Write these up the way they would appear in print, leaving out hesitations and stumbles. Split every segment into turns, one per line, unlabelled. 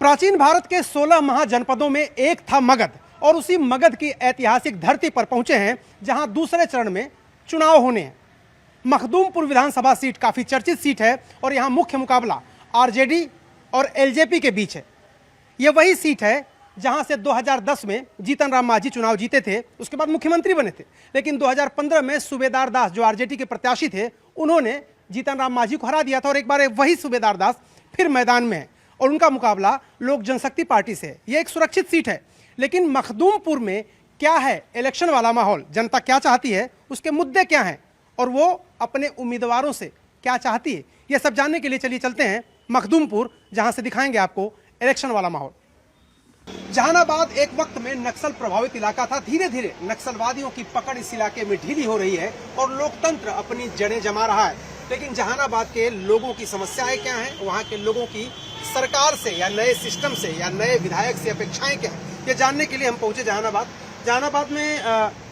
प्राचीन भारत के 16 महाजनपदों में एक था मगध और उसी मगध की ऐतिहासिक धरती पर पहुंचे हैं जहां दूसरे चरण में चुनाव होने हैं। मखदूमपुर विधानसभा सीट काफी चर्चित सीट है और यहां मुख्य मुकाबला आरजेडी और एलजेपी के बीच है। यह वही सीट है जहां से 2010 में जीतन राम मांझी चुनाव जीते थे, उसके बाद मुख्यमंत्री बने थे। लेकिन 2015 में सूबेदार दास जो आरजेडी के प्रत्याशी थे, उन्होंने जीतन राम मांझी को हरा दिया था और एक बार वही सूबेदार दास फिर मैदान में है और उनका मुकाबला लोक जनशक्ति पार्टी से है। यह एक सुरक्षित सीट है, लेकिन मखदूमपुर में क्या है इलेक्शन वाला माहौल, जनता क्या चाहती है, उसके मुद्दे क्या हैं और वो अपने उम्मीदवारों से क्या चाहती है, यह सब जानने के लिए चलिए चलते हैं मखदूमपुर, जहां से दिखाएंगे आपको इलेक्शन वाला माहौल। जहानाबाद एक वक्त में नक्सल प्रभावित इलाका था। धीरे धीरे नक्सलवादियों की पकड़ इस इलाके में ढीली हो रही है और लोकतंत्र अपनी जड़ें जमा रहा है। लेकिन जहानाबाद के लोगों की समस्याएं क्या हैं, वहां के लोगों की सरकार से या नए सिस्टम से या नए विधायक से अपेक्षाएं क्या हैं, ये जानने के लिए हम पहुंचे जहानाबाद में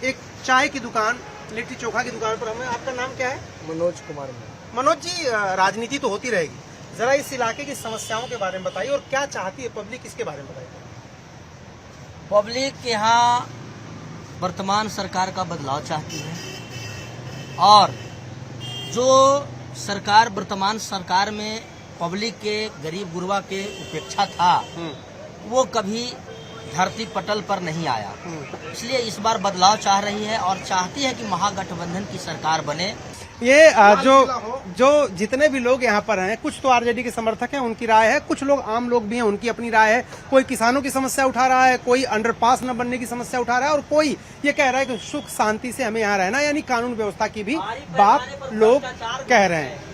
एक चाय की दुकान, लिट्टी चोखा की दुकान पर हमें। आपका नाम क्या है?
मनोज कुमार।
मनोज जी, राजनीति तो होती रहेगी, जरा इस इलाके की समस्याओं के बारे में बताइए और क्या चाहती है पब्लिक, इसके बारे में बताइए।
पब्लिक यहाँ वर्तमान सरकार का बदलाव चाहती है और जो सरकार वर्तमान सरकार में पब्लिक के गरीब गुरबा के उपेक्षा था वो कभी धरती पटल पर नहीं आया, इसलिए इस बार बदलाव चाह रही है और चाहती है कि महागठबंधन की सरकार बने।
ये जो जितने भी लोग यहाँ पर हैं, कुछ तो आरजेडी के समर्थक हैं, उनकी राय है, कुछ लोग आम लोग भी हैं, उनकी अपनी राय है। कोई किसानों की समस्या उठा रहा है, कोई अंडरपास न बनने की समस्या उठा रहा है और कोई ये कह रहा है कि सुख शांति से हमें यहाँ रहना, यानी कानून व्यवस्था की भी बात लोग कह रहे हैं।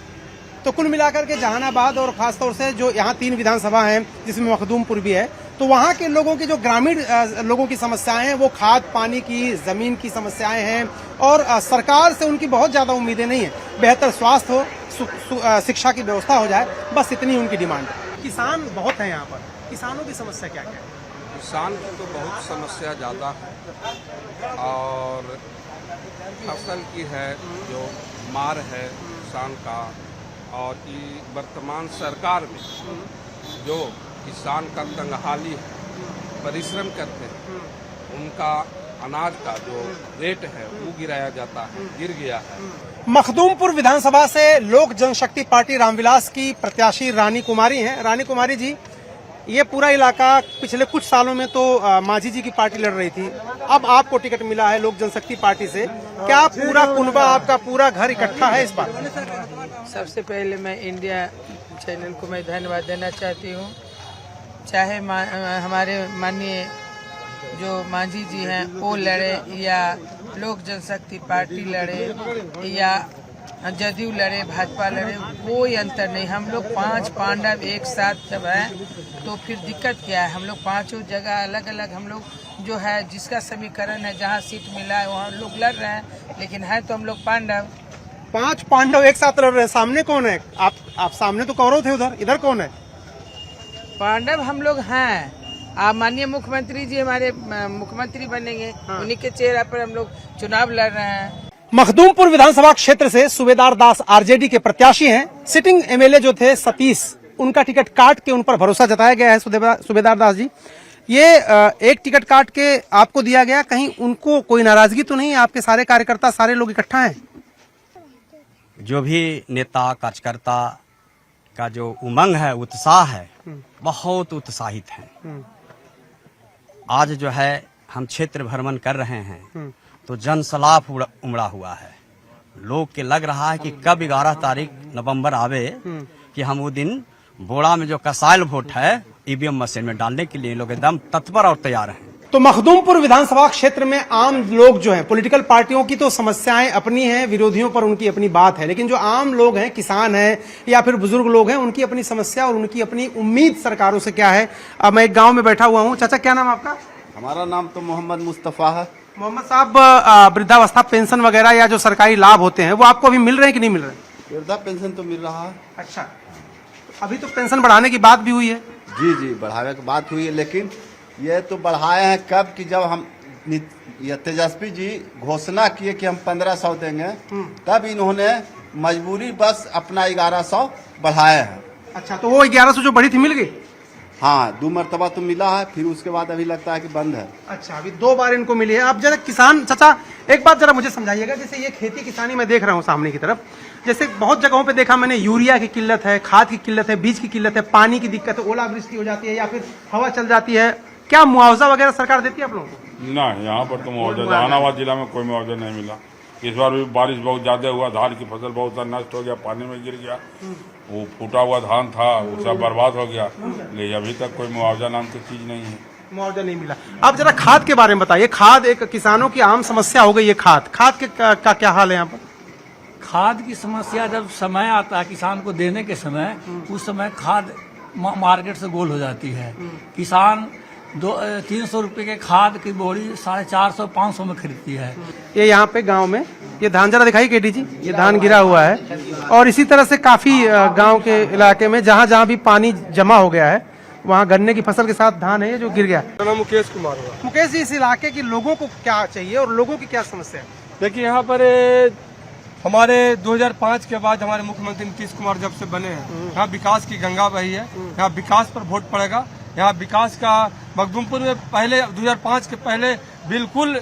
तो कुल मिलाकर के जहानाबाद और खासतौर से जो यहाँ 3 विधानसभा हैं जिसमें मखदूमपुर भी है, तो वहाँ के लोगों की जो ग्रामीण लोगों की समस्याएं हैं वो खाद पानी की, जमीन की समस्याएं हैं और सरकार से उनकी बहुत ज्यादा उम्मीदें नहीं है। बेहतर स्वास्थ्य हो, शिक्षा की व्यवस्था हो जाए, बस इतनी उनकी डिमांड है। किसान बहुत हैं यहाँ पर, किसानों की समस्या क्या क्या है?
किसान की तो बहुत समस्या ज़्यादा है और फसल की है जो मार है किसान का, और कि वर्तमान सरकार में जो किसान का तंगहाली है, परिश्रम करते हैं, उनका अनाज का जो रेट है वो गिराया जाता है, गिर गया है।
मखदूमपुर विधानसभा से लोक जनशक्ति पार्टी रामविलास की प्रत्याशी रानी कुमारी हैं। रानी कुमारी जी, ये पूरा इलाका पिछले कुछ सालों में तो मांझी जी की पार्टी लड़ रही थी, अब आपको टिकट मिला है लोक जनशक्ति पार्टी से, क्या पूरा कुनबा, आपका पूरा घर इकट्ठा है इस बार?
सबसे पहले मैं इंडिया चैनल को मैं धन्यवाद देना चाहती हूँ। चाहे हमारे माननीय जो मांझी जी हैं वो लड़े या लोक जनशक्ति पार्टी लड़े या जदयू लड़े, भाजपा लड़े, कोई अंतर नहीं। हम लोग 5 पांडव एक साथ जब हैं तो फिर दिक्कत क्या है? हम लोग 5 जगह अलग अलग हम लोग जो है जिसका समीकरण है, जहाँ सीट मिला है वहाँ लोग लड़ रहे हैं, लेकिन है तो हम लोग पांडव।
5 पांडव एक साथ लड़ रहे हैं। सामने कौन है? आप सामने तो कौरव थे, उधर इधर कौन है?
पांडव हम लोग हैं। आप माननीय मुख्यमंत्री जी हमारे मुख्यमंत्री बनेंगे, उन्हीं के चेहरे पर हम लोग चुनाव लड़ रहे हैं।
मखदूमपुर विधानसभा क्षेत्र से सूबेदार दास आरजेडी के प्रत्याशी हैं। सिटिंग एमएलए जो थे सतीश, उनका टिकट काट के उन पर भरोसा जताया गया है। सूबेदार दास जी, ये एक टिकट काट के आपको दिया गया, कहीं उनको कोई नाराजगी तो नहीं? आपके सारे कार्यकर्ता, सारे लोग इकट्ठा हैं?
जो भी नेता कार्यकर्ता का जो उमंग है, उत्साह है, बहुत उत्साहित है। आज जो है हम क्षेत्र भ्रमण कर रहे हैं तो जनसलाप उमड़ा हुआ है। लोग के लग रहा है कि कब 11 तारीख नवंबर आवे कि हम वो दिन बोड़ा में जो कसाइल वोट है ईवीएम मशीन में डालने के लिए लोग एकदम तत्पर और तैयार हैं।
तो मखदूमपुर विधानसभा क्षेत्र में आम लोग जो हैं, पॉलिटिकल पार्टियों की तो समस्याएं अपनी हैं, विरोधियों पर उनकी अपनी बात है, लेकिन जो आम लोग हैं, किसान हैं या फिर बुजुर्ग लोग हैं, उनकी अपनी समस्या और उनकी अपनी उम्मीद सरकारों से क्या है। अब मैं एक गांव में बैठा हुआ हूं। चाचा, क्या नाम आपका?
हमारा नाम तो मोहम्मद मुस्तफा है।
मोहम्मद साहब, वृद्धावस्था पेंशन वगैरह या जो सरकारी लाभ होते हैं वो आपको अभी मिल रहे हैं कि नहीं मिल रहे?
वृद्धा पेंशन तो मिल रहा है।
अच्छा, अभी तो पेंशन बढ़ाने की बात भी हुई है।
जी, बढ़ाने की बात हुई है, लेकिन ये तो बढ़ाए हैं कब कि जब हम तेजस्वी जी घोषणा किए कि हम 1500 देंगे, तब इन्होंने मजबूरी बस अपना 1100 बढ़ाया है।
अच्छा, तो वो 1100 जो बढ़ी थी मिल गई?
हाँ 2 मरतबा तो मिला है, फिर उसके बाद अभी लगता है कि बंद है।
अच्छा, अभी 2 बार इनको मिली है। अब जरा किसान चाचा एक बात जरा मुझे समझाइएगा, जैसे ये खेती किसानी में देख रहा हूँ सामने की तरफ, जैसे बहुत जगहों पे देखा मैंने यूरिया की किल्लत है, खाद की किल्लत है, बीज की किल्लत है, पानी की दिक्कत है, ओलावृष्टि हो जाती है या फिर हवा चल जाती है, क्या मुआवजा वगैरह सरकार देती है आप लोगों को?
ना, यहाँ पर तो मुआवजा जहानाबाद जिला में कोई मुआवजा नहीं मिला। इस बार भी बारिश बहुत ज्यादा हुआ, धान की फसल बहुत सा नष्ट हो गया, पानी में गिर गया, वो फूटा हुआ धान था वो सब बर्बाद हो गया, लेकिन अभी तक कोई मुआवजा नाम की चीज नहीं है।
मुआवजा नहीं मिला। आप जरा खाद के बारे में बताइए, खाद एक किसानों की आम समस्या हो गई है, खाद के का क्या हाल है यहाँ पर?
खाद की समस्या जब समय आता है किसान को देने के समय, उस समय खाद मार्केट से गोल हो जाती है। किसान 300 रुपए के खाद की बोरी 450-500 में खरीदती है।
ये यहाँ पे गांव में ये धान जरा दिखाई केडी जी, ये धान गिरा हुआ है और इसी तरह से काफी गांव के इलाके में जहाँ जहाँ भी पानी जमा हो गया है वहाँ गन्ने की फसल के साथ धान है ये जो गिर गया।
मेरा नाम मुकेश कुमार हुआ।
मुकेश जी, इस इलाके के लोगों को क्या चाहिए और लोगों की क्या समस्या है?
देखिए यहाँ पर हमारे 2005 के बाद हमारे मुख्यमंत्री नीतीश कुमार जब से बने हैं, यहाँ विकास की गंगा बही है, यहाँ विकास पर वोट पड़ेगा। यहाँ विकास का मखदूमपुर में पहले 2005 के पहले बिल्कुल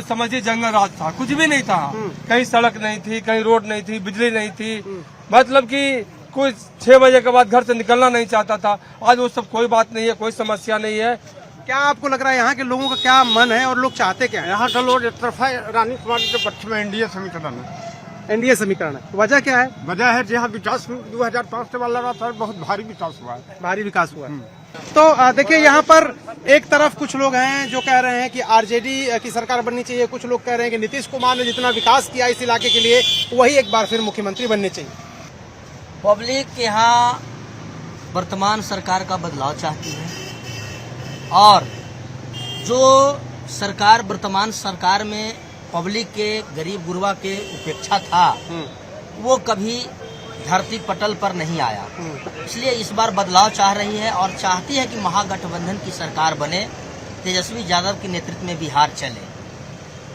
समझिए जंगल राज था, कुछ भी नहीं था, कहीं सड़क नहीं थी, कहीं रोड नहीं थी, बिजली नहीं थी, मतलब कि कोई 6 बजे के बाद घर से निकलना नहीं चाहता था। आज वो सब कोई बात नहीं है, कोई समस्या नहीं है।
क्या आपको लग रहा है यहाँ के लोगों का क्या मन है और लोग चाहते क्या है?
यहाँ का लोग एक तरफा रानी कुमार के पक्ष में एनडीए समीकरण है।
एनडीए समीकरण है, वजह क्या है?
वजह है जहाँ विकास 2005 से वाला रहा था, बहुत भारी विकास हुआ है।
भारी विकास हुआ है। तो देखिए यहाँ पर एक तरफ कुछ लोग हैं जो कह रहे हैं कि आरजेडी की सरकार बननी चाहिए, कुछ लोग कह रहे हैं कि नीतीश कुमार ने जितना विकास किया इस इलाके के लिए वही एक बार फिर मुख्यमंत्री बनने चाहिए।
पब्लिक यहाँ वर्तमान सरकार का बदलाव चाहती है और जो सरकार वर्तमान सरकार में पब्लिक के गरीब गुरबा के उपेक्षा था वो कभी धरती पटल पर नहीं आया, इसलिए इस बार बदलाव चाह रही है और चाहती है कि महागठबंधन की सरकार बने, तेजस्वी यादव के नेतृत्व में बिहार चले।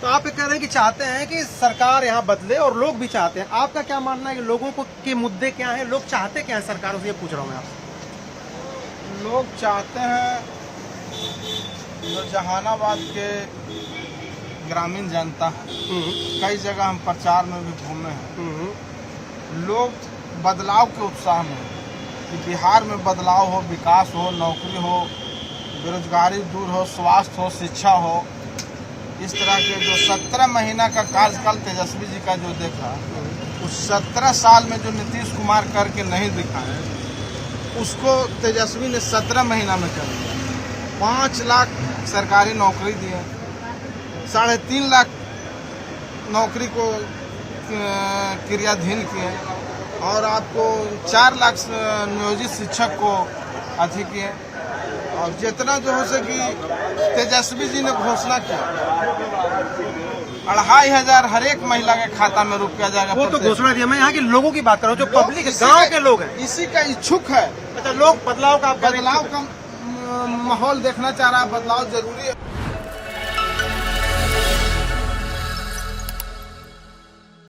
तो आप ये कह रहे हैं कि चाहते हैं कि सरकार यहाँ बदले और लोग भी चाहते हैं, आपका क्या मानना है कि लोगों को के मुद्दे क्या हैं, लोग चाहते क्या है सरकारों से, ये पूछ रहा हूँ मैं आपसे।
लोग चाहते हैं जो जहानाबाद के ग्रामीण जनता कई जगह हम प्रचार में भी घूमे हैं, लोग बदलाव के उत्साह में कि बिहार में बदलाव हो, विकास हो, नौकरी हो, बेरोजगारी दूर हो, स्वास्थ्य हो, शिक्षा हो, इस तरह के जो 17 महीना का कार्यकाल तेजस्वी जी का जो देखा, उस 17 साल में जो नीतीश कुमार करके नहीं दिखाए उसको तेजस्वी ने 17 महीना में कर दिया। 5 लाख सरकारी नौकरी दिए, 3.5 लाख नौकरी को क्रियाधीन किए और आपको 4 लाख नियोजित शिक्षक को अधिक किए और जितना जो हो सकी तेजस्वी जी ने घोषणा किया 2500 हर एक महिला के खाता में रुपया जाएगा।
वो तो घोषणा दिया, मैं यहाँ के लोगों की बात कर रहा हूँ जो पब्लिक गांव के लोग हैं,
इसी का इच्छुक है।
अच्छा, लोग बदलाव का
माहौल देखना चाह रहा है, बदलाव जरूरी है।